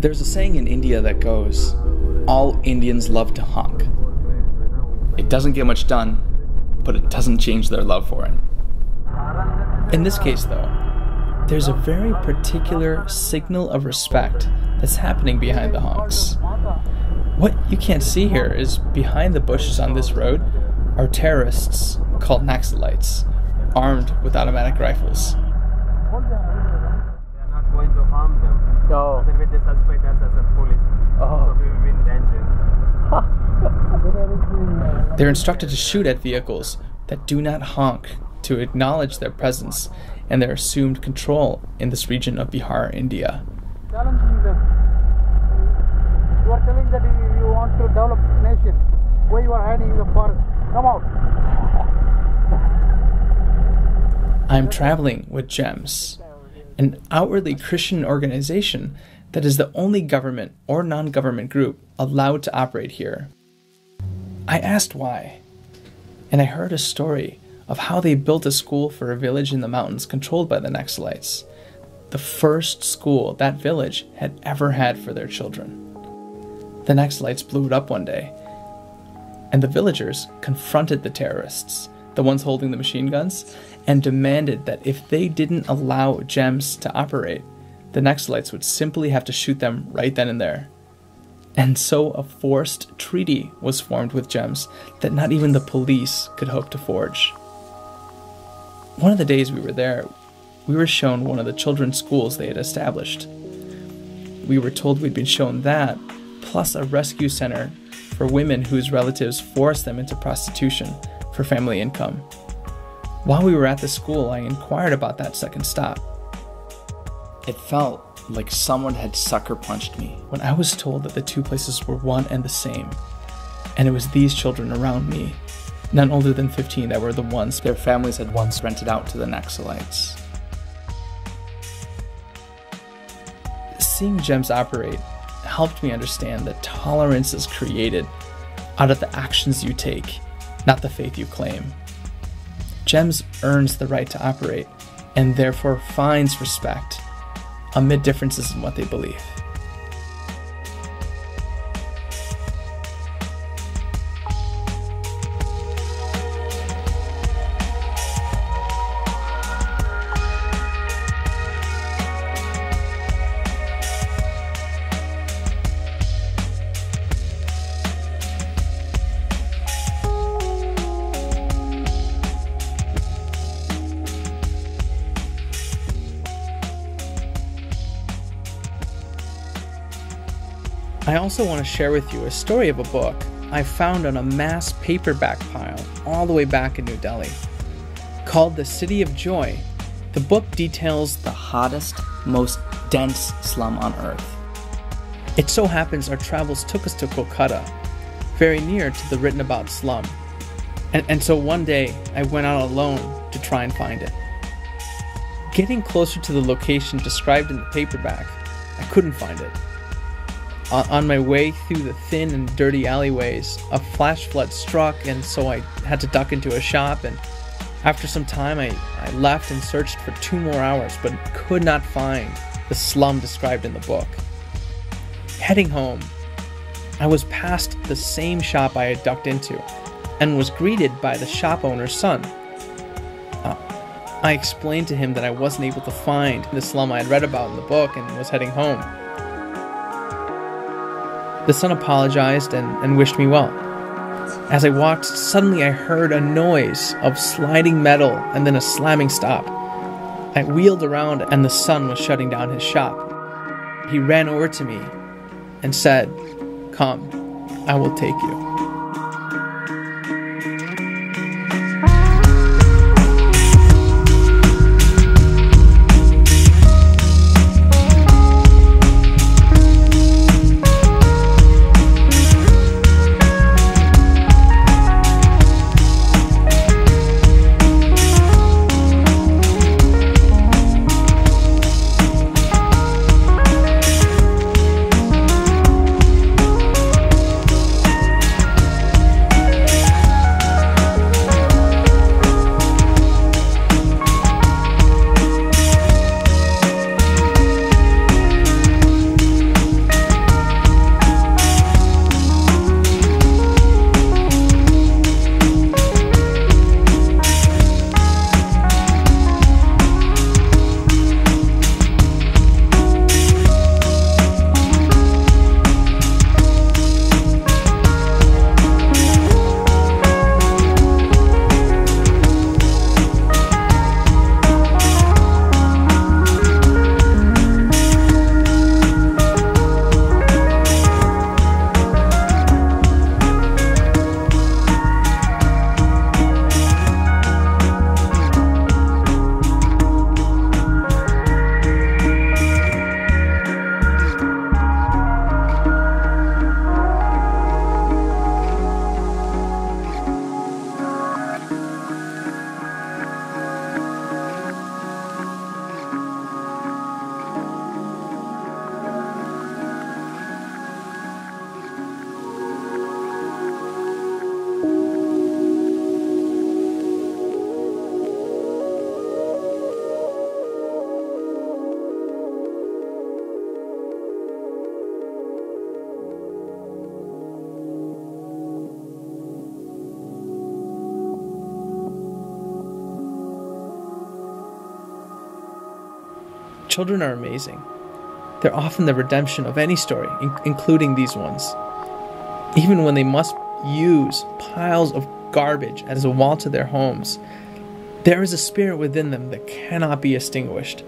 There's a saying in India that goes, all Indians love to honk. It doesn't get much done, but it doesn't change their love for it. In this case, though, there's a very particular signal of respect that's happening behind the honks. What you can't see here is behind the bushes on this road are terrorists called Naxalites, armed with automatic rifles. They are not going to harm them. Oh. Otherwise they suspect us as a police. Oh. So we will be in danger. They're instructed to shoot at vehicles that do not honk to acknowledge their presence and their assumed control in this region of Bihar, India. Challenging them. You are telling that you want to develop nation. Why you are hiding in the forest? Come out. I'm traveling with GEMS, an outwardly Christian organization that is the only government or non-government group allowed to operate here. I asked why, and I heard a story of how they built a school for a village in the mountains controlled by the Naxalites, the first school that village had ever had for their children. The Naxalites blew it up one day, and the villagers confronted the terrorists, the ones holding the machine guns, and demanded that if they didn't allow GEMS to operate, the Naxalites would simply have to shoot them right then and there. And so a forced treaty was formed with GEMS that not even the police could hope to forge. One of the days we were there, we were shown one of the children's schools they had established. We were told we'd been shown that, plus a rescue center for women whose relatives forced them into prostitution for family income. While we were at the school, I inquired about that second stop. It felt like someone had sucker punched me when I was told that the two places were one and the same. And it was these children around me, none older than 15, that were the ones their families had once rented out to the Naxalites. Seeing GEMS operate helped me understand that tolerance is created out of the actions you take, not the faith you claim. GEMS earns the right to operate and therefore finds respect amid differences in what they believe. I also want to share with you a story of a book I found on a mass paperback pile all the way back in New Delhi. Called The City of Joy, the book details the hottest, most dense slum on earth. It so happens our travels took us to Kolkata, very near to the written about slum. And so one day I went out alone to try and find it. Getting closer to the location described in the paperback, I couldn't find it. On my way through the thin and dirty alleyways, a flash flood struck, and so I had to duck into a shop, and after some time I left and searched for 2 more hours, but could not find the slum described in the book. Heading home, I was past the same shop I had ducked into, and was greeted by the shop owner's son. I explained to him that I wasn't able to find the slum I had read about in the book and was heading home. The son apologized and wished me well. As I walked, suddenly I heard a noise of sliding metal and then a slamming stop. I wheeled around and the son was shutting down his shop. He ran over to me and said, "Come, I will take you." children are amazing. They're often the redemption of any story, including these ones. Even when they must use piles of garbage as a wall to their homes, there is a spirit within them that cannot be extinguished.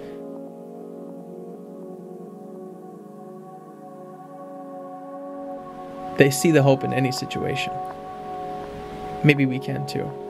They see the hope in any situation. Maybe we can too.